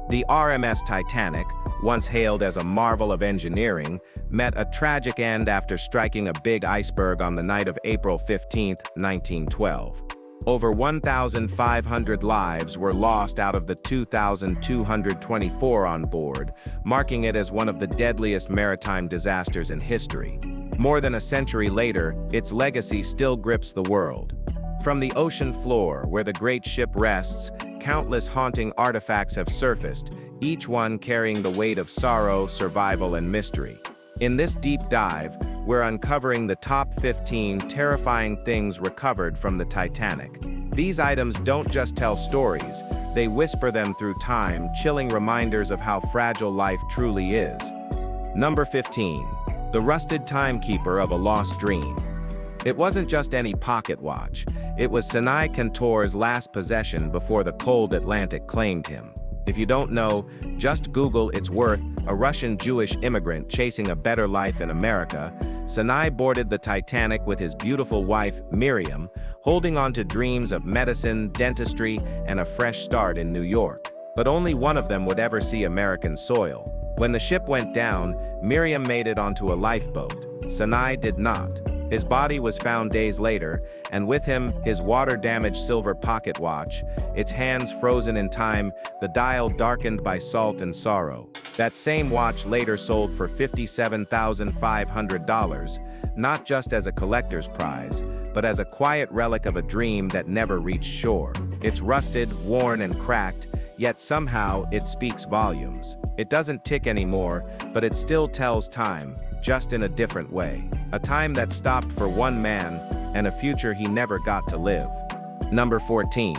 The RMS Titanic, once hailed as a marvel of engineering, met a tragic end after striking a big iceberg on the night of April 15, 1912. Over 1,500 lives were lost out of the 2,224 on board, marking it as one of the deadliest maritime disasters in history. More than a century later, its legacy still grips the world. From the ocean floor, where the great ship rests, countless haunting artifacts have surfaced, each one carrying the weight of sorrow, survival, and mystery. In this deep dive, we're uncovering the top 15 terrifying things recovered from the Titanic. These items don't just tell stories, they whisper them through time, chilling reminders of how fragile life truly is. Number 15. The rusted timekeeper of a lost dream. It wasn't just any pocket watch. It was Sinai Cantor's last possession before the cold Atlantic claimed him. If you don't know, just Google its worth. A Russian Jewish immigrant chasing a better life in America, Sinai boarded the Titanic with his beautiful wife, Miriam, holding on to dreams of medicine, dentistry, and a fresh start in New York. But only one of them would ever see American soil. When the ship went down, Miriam made it onto a lifeboat. Sinai did not. His body was found days later, and with him, his water-damaged silver pocket watch, its hands frozen in time, the dial darkened by salt and sorrow. That same watch later sold for $57,500, not just as a collector's prize, but as a quiet relic of a dream that never reached shore. It's rusted, worn, and cracked, yet somehow it speaks volumes. It doesn't tick anymore, but it still tells time, just in a different way. A time that stopped for one man, and a future he never got to live. Number 14.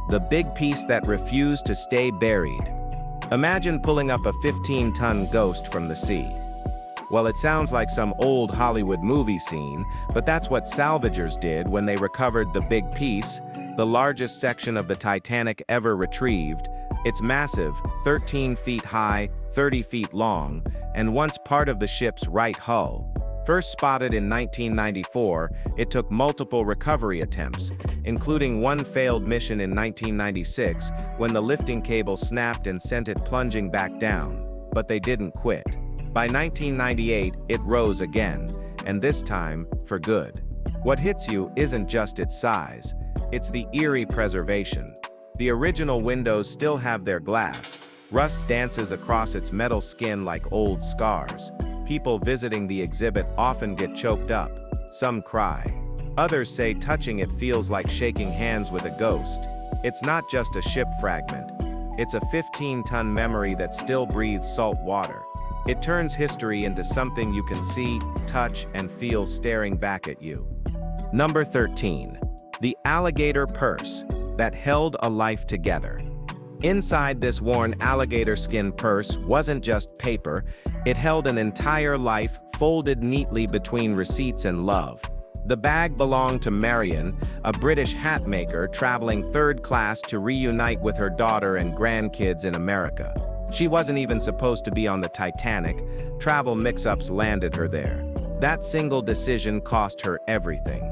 The big piece that refused to stay buried. Imagine pulling up a 15-ton ghost from the sea. Well, it sounds like some old Hollywood movie scene, but that's what salvagers did when they recovered the big piece, the largest section of the Titanic ever retrieved. It's massive, 13 feet high, 30 feet long, and once part of the ship's right hull. First spotted in 1994, it took multiple recovery attempts, including one failed mission in 1996 when the lifting cable snapped and sent it plunging back down. But they didn't quit. By 1998, it rose again, and this time, for good. What hits you isn't just its size, it's the eerie preservation. The original windows still have their glass. Rust dances across its metal skin like old scars. People visiting the exhibit often get choked up. Some cry. Others say touching it feels like shaking hands with a ghost. It's not just a ship fragment. It's a 15-ton memory that still breathes salt water. It turns history into something you can see, touch, and feel staring back at you. Number 13. The Alligator Purse that held a life together. Inside this worn alligator skin purse wasn't just paper, it held an entire life folded neatly between receipts and love. The bag belonged to Marion, a British hat maker traveling third class to reunite with her daughter and grandkids in America. She wasn't even supposed to be on the Titanic. Travel mix-ups landed her there. That single decision cost her everything.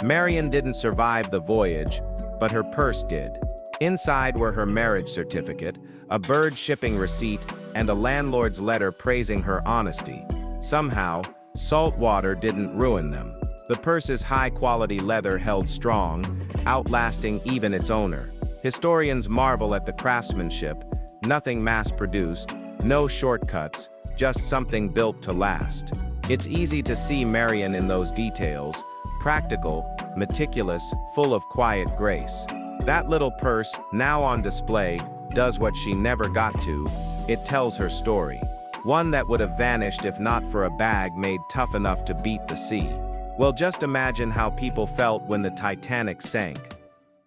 Marion didn't survive the voyage, but her purse did. Inside were her marriage certificate, a bird shipping receipt, and a landlord's letter praising her honesty. Somehow, salt water didn't ruin them. The purse's high-quality leather held strong, outlasting even its owner. Historians marvel at the craftsmanship, nothing mass-produced, no shortcuts, just something built to last. It's easy to see Marion in those details, practical, meticulous, full of quiet grace. That little purse, now on display, does what she never got to. It tells her story. One that would have vanished if not for a bag made tough enough to beat the sea. Well, just imagine how people felt when the Titanic sank.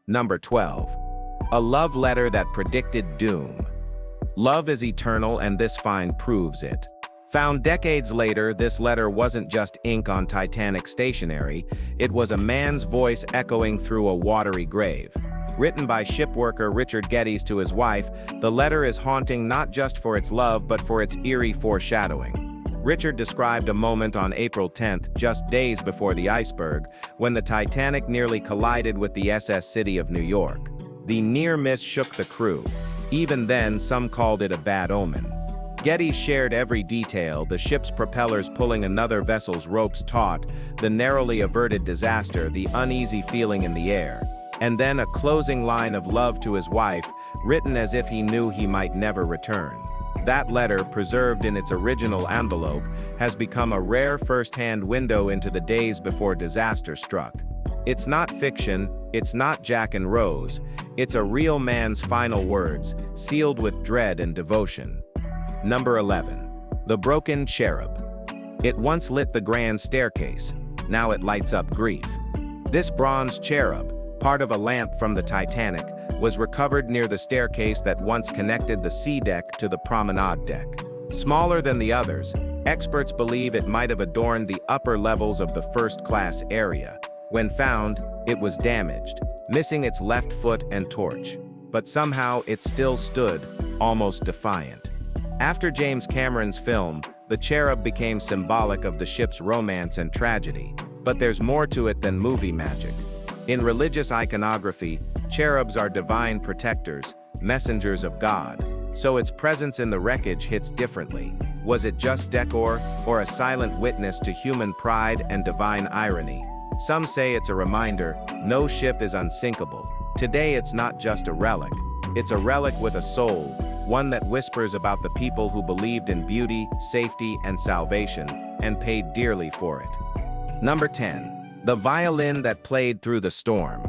Number 12. A love letter that predicted doom. Love is eternal, and this find proves it. Found decades later, this letter wasn't just ink on Titanic stationery, it was a man's voice echoing through a watery grave. Written by shipworker Richard Geddes to his wife, the letter is haunting not just for its love but for its eerie foreshadowing. Richard described a moment on April 10th, just days before the iceberg, when the Titanic nearly collided with the SS City of New York. The near miss shook the crew. Even then, some called it a bad omen. Getty shared every detail: the ship's propellers pulling another vessel's ropes taut, the narrowly averted disaster, the uneasy feeling in the air. And then a closing line of love to his wife, written as if he knew he might never return. That letter, preserved in its original envelope, has become a rare first-hand window into the days before disaster struck. It's not fiction, it's not Jack and Rose, it's a real man's final words, sealed with dread and devotion. Number 11. The Broken Cherub. It once lit the grand staircase, now it lights up grief. This bronze cherub, part of a lamp from the Titanic, was recovered near the staircase that once connected the sea deck to the promenade deck. Smaller than the others, experts believe it might have adorned the upper levels of the first-class area. When found, it was damaged, missing its left foot and torch. But somehow it still stood, almost defiant. After James Cameron's film, the cherub became symbolic of the ship's romance and tragedy. But there's more to it than movie magic. In religious iconography, cherubs are divine protectors, messengers of God. So its presence in the wreckage hits differently. Was it just decor, or a silent witness to human pride and divine irony? Some say it's a reminder, no ship is unsinkable. Today it's not just a relic. It's a relic with a soul, one that whispers about the people who believed in beauty, safety, and salvation, and paid dearly for it. Number 10. The violin that played through the storm.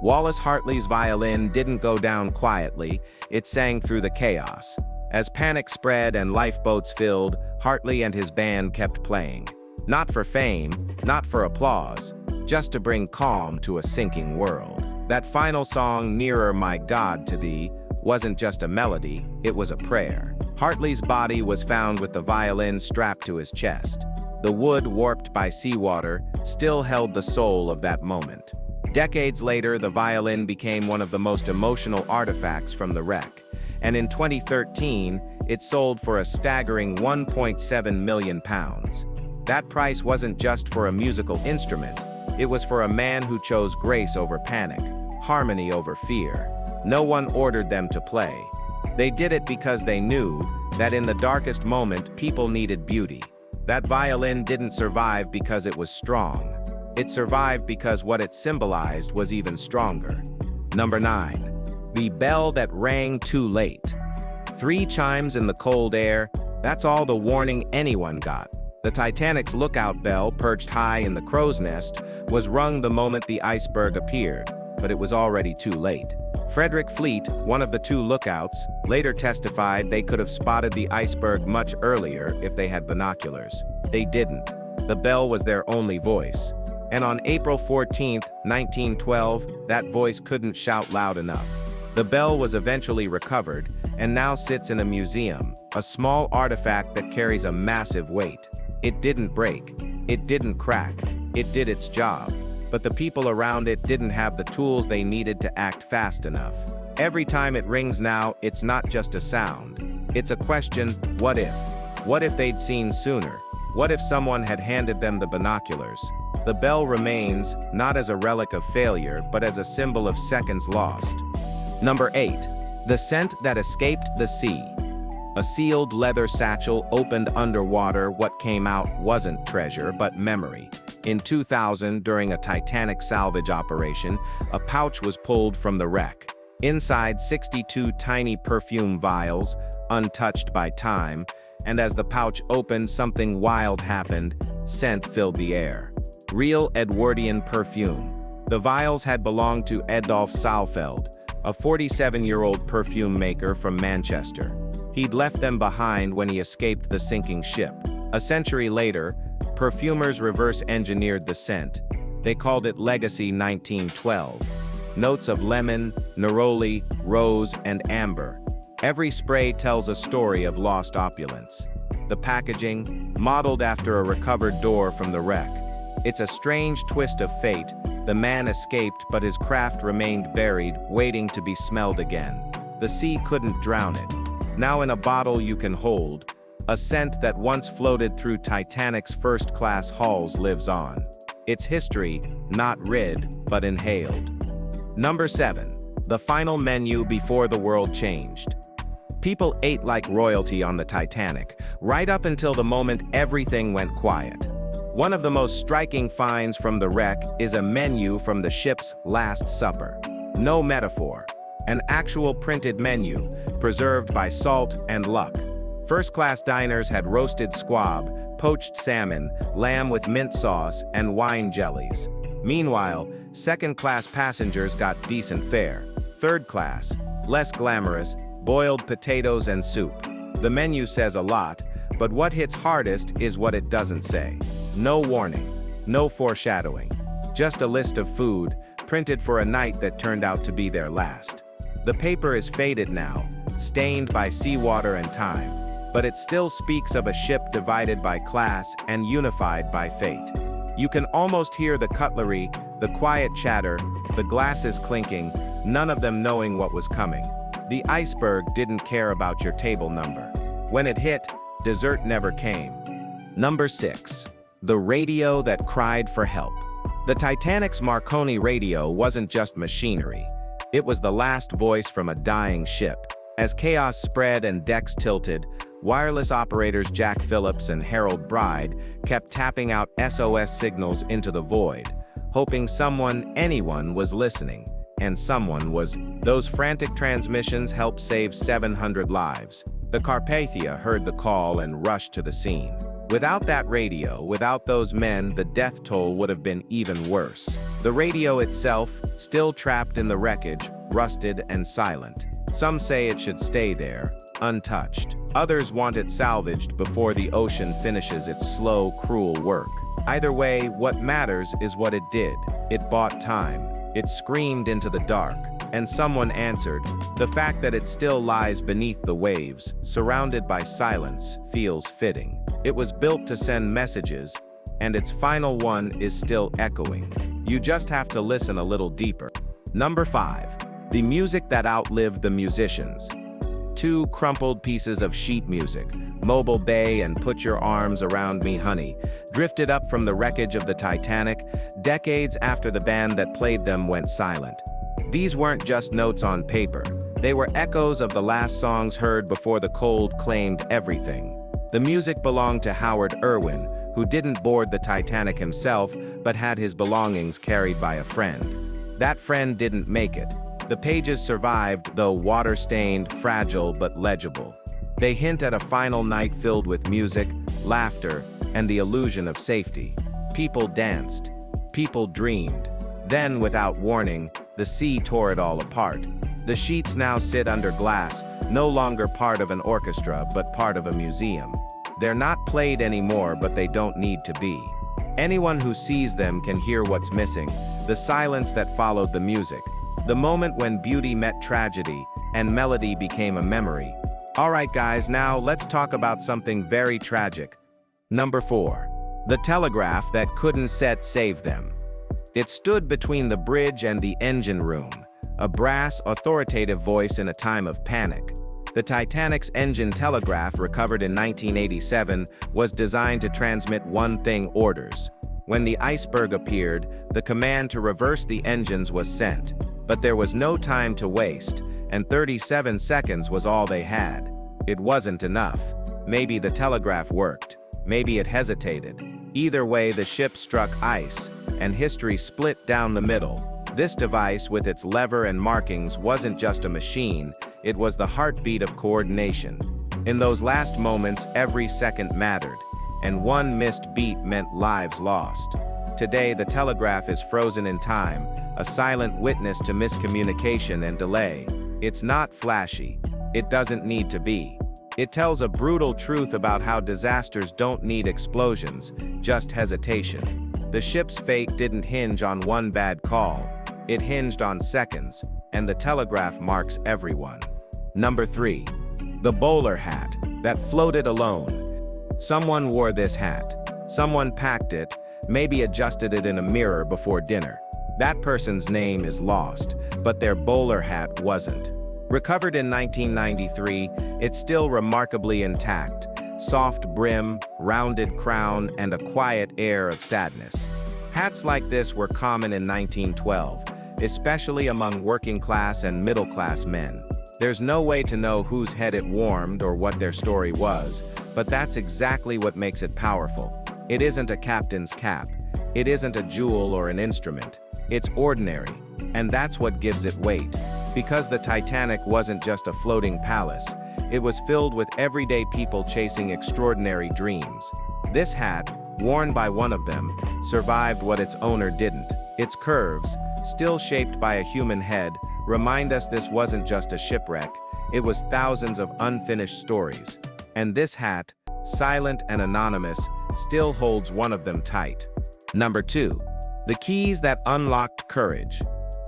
Wallace Hartley's violin didn't go down quietly, it sang through the chaos. As panic spread and lifeboats filled, Hartley and his band kept playing. Not for fame, not for applause, just to bring calm to a sinking world. That final song, Nearer My God to Thee, wasn't just a melody, it was a prayer. Hartley's body was found with the violin strapped to his chest. The wood, warped by seawater, still held the soul of that moment. Decades later, the violin became one of the most emotional artifacts from the wreck. And in 2013, it sold for a staggering £1.7 million. That price wasn't just for a musical instrument, it was for a man who chose grace over panic, harmony over fear. No one ordered them to play. They did it because they knew that in the darkest moment, people needed beauty. That violin didn't survive because it was strong. It survived because what it symbolized was even stronger. Number 9. The bell that rang too late. 3 chimes in the cold air, that's all the warning anyone got. The Titanic's lookout bell, perched high in the crow's nest, was rung the moment the iceberg appeared, but it was already too late. Frederick Fleet, one of the 2 lookouts, later testified they could have spotted the iceberg much earlier if they had binoculars. They didn't. The bell was their only voice. And on April 14, 1912, that voice couldn't shout loud enough. The bell was eventually recovered, and now sits in a museum, a small artifact that carries a massive weight. It didn't break. It didn't crack. It did its job. But the people around it didn't have the tools they needed to act fast enough. Every time it rings now, it's not just a sound. It's a question, what if? What if they'd seen sooner? What if someone had handed them the binoculars? The bell remains, not as a relic of failure, but as a symbol of seconds lost. Number 8. The scent that escaped the sea. A sealed leather satchel opened underwater. What came out wasn't treasure, but memory. In 2000, during a Titanic salvage operation, a pouch was pulled from the wreck. Inside, 62 tiny perfume vials, untouched by time, and as the pouch opened, something wild happened. Scent filled the air. Real Edwardian perfume. The vials had belonged to Adolf Saalfeld, a 47-year-old perfume maker from Manchester. He'd left them behind when he escaped the sinking ship. A century later, perfumers reverse-engineered the scent. They called it Legacy 1912. Notes of lemon, neroli, rose, and amber. Every spray tells a story of lost opulence. The packaging, modeled after a recovered door from the wreck. It's a strange twist of fate. The man escaped, but his craft remained buried, waiting to be smelled again. The sea couldn't drown it. Now in a bottle you can hold, a scent that once floated through Titanic's first-class halls lives on. Its history, not rid, but inhaled. Number 7. the final menu before the world changed. People ate like royalty on the Titanic, right up until the moment everything went quiet. One of the most striking finds from the wreck is a menu from the ship's Last Supper. No metaphor. An actual printed menu, preserved by salt and luck. First-class diners had roasted squab, poached salmon, lamb with mint sauce, and wine jellies. Meanwhile, second-class passengers got decent fare. Third class, less glamorous, boiled potatoes and soup. The menu says a lot, but what hits hardest is what it doesn't say. No warning, no foreshadowing. Just a list of food, printed for a night that turned out to be their last. The paper is faded now, stained by seawater and time, but it still speaks of a ship divided by class and unified by fate. You can almost hear the cutlery, the quiet chatter, the glasses clinking, none of them knowing what was coming. The iceberg didn't care about your table number. When it hit, dessert never came. Number 6. The radio that cried for help. The Titanic's Marconi radio wasn't just machinery. It was the last voice from a dying ship. As chaos spread and decks tilted, wireless operators Jack Phillips and Harold Bride kept tapping out SOS signals into the void, hoping someone, anyone, was listening. And someone was. Those frantic transmissions helped save 700 lives. The Carpathia heard the call and rushed to the scene. Without that radio, without those men, the death toll would have been even worse. The radio itself, still trapped in the wreckage, rusted and silent. Some say it should stay there, untouched. Others want it salvaged before the ocean finishes its slow, cruel work. Either way, what matters is what it did. It bought time. It screamed into the dark, and someone answered. The fact that it still lies beneath the waves, surrounded by silence, feels fitting. It was built to send messages, and its final one is still echoing. You just have to listen a little deeper. Number 5. The music that outlived the musicians. 2 crumpled pieces of sheet music, Mobile Bay and Put Your Arms Around Me Honey, drifted up from the wreckage of the Titanic, decades after the band that played them went silent. These weren't just notes on paper. They were echoes of the last songs heard before the cold claimed everything. The music belonged to Howard Irwin, who didn't board the Titanic himself, but had his belongings carried by a friend. That friend didn't make it. The pages survived, though water-stained, fragile, but legible. They hint at a final night filled with music, laughter, and the illusion of safety. People danced. People dreamed. Then, without warning, the sea tore it all apart. The sheets now sit under glass, no longer part of an orchestra, but part of a museum. They're not played anymore, but they don't need to be. Anyone who sees them can hear what's missing, the silence that followed the music, the moment when beauty met tragedy, and melody became a memory. Alright guys, now let's talk about something very tragic. Number 4. The telegraph that couldn't save them. It stood between the bridge and the engine room, a brass, authoritative voice in a time of panic. The Titanic's engine telegraph, recovered in 1987, was designed to transmit one thing: orders. When the iceberg appeared, the command to reverse the engines was sent. But there was no time to waste, and 37 seconds was all they had. It wasn't enough. Maybe the telegraph worked. Maybe it hesitated. Either way, the ship struck ice, and history split down the middle. This device, with its lever and markings, wasn't just a machine, it was the heartbeat of coordination. In those last moments, every second mattered, and one missed beat meant lives lost. Today, the telegraph is frozen in time, a silent witness to miscommunication and delay. It's not flashy. It doesn't need to be. It tells a brutal truth about how disasters don't need explosions, just hesitation. The ship's fate didn't hinge on one bad call. It hinged on seconds, and the telegraph marks everyone. Number 3. The bowler hat that floated alone. Someone wore this hat. Someone packed it, maybe adjusted it in a mirror before dinner. That person's name is lost, but their bowler hat wasn't. Recovered in 1993, it's still remarkably intact. Soft brim, rounded crown, and a quiet air of sadness. Hats like this were common in 1912. especially among working-class and middle-class men. There's no way to know whose head it warmed or what their story was, but that's exactly what makes it powerful. It isn't a captain's cap. It isn't a jewel or an instrument. It's ordinary, and that's what gives it weight. Because the Titanic wasn't just a floating palace, it was filled with everyday people chasing extraordinary dreams. This hat, worn by one of them, survived what its owner didn't. Its curves, still shaped by a human head, remind us this wasn't just a shipwreck, it was thousands of unfinished stories. And this hat, silent and anonymous, still holds one of them tight. Number 2. The keys that unlocked courage.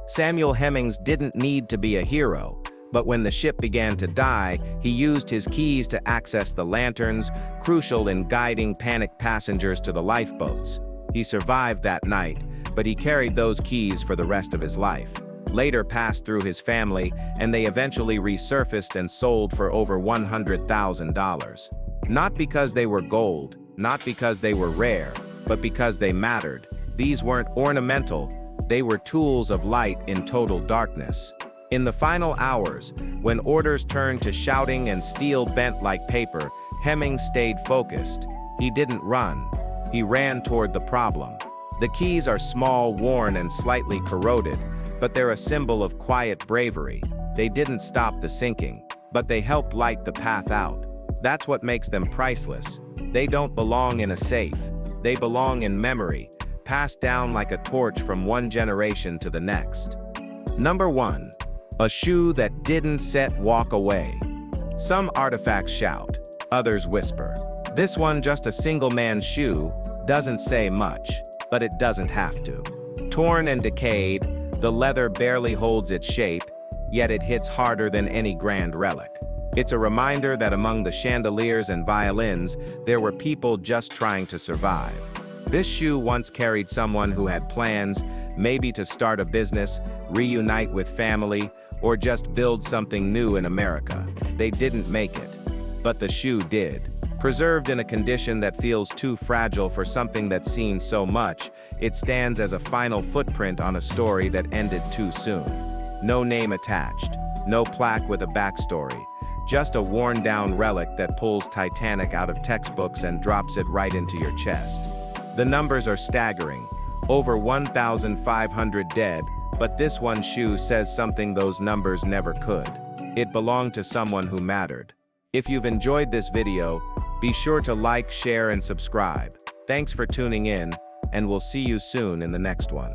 Samuel Hemings didn't need to be a hero, but when the ship began to die, he used his keys to access the lanterns, crucial in guiding panicked passengers to the lifeboats. He survived that night, but he carried those keys for the rest of his life. Later passed through his family, and they eventually resurfaced and sold for over $100,000. Not because they were gold, not because they were rare, but because they mattered. These weren't ornamental, they were tools of light in total darkness. In the final hours, when orders turned to shouting and steel bent like paper, Hemings stayed focused. He didn't run. He ran toward the problem. The keys are small, worn, and slightly corroded, but they're a symbol of quiet bravery. They didn't stop the sinking, but they helped light the path out. That's what makes them priceless. They don't belong in a safe. They belong in memory, passed down like a torch from one generation to the next. Number 1. A shoe that didn't walk away. Some artifacts shout, others whisper. This one, just a single man's shoe, doesn't say much, but it doesn't have to. Torn and decayed, the leather barely holds its shape, yet it hits harder than any grand relic. It's a reminder that among the chandeliers and violins, there were people just trying to survive. This shoe once carried someone who had plans, maybe to start a business, reunite with family, or just build something new in America. They didn't make it, but the shoe did. Preserved in a condition that feels too fragile for something that's seen so much, it stands as a final footprint on a story that ended too soon. No name attached, no plaque with a backstory, just a worn-down relic that pulls Titanic out of textbooks and drops it right into your chest. The numbers are staggering, over 1,500 dead, but this one shoe says something those numbers never could. It belonged to someone who mattered. If you've enjoyed this video, be sure to like, share, and subscribe. Thanks for tuning in, and we'll see you soon in the next one.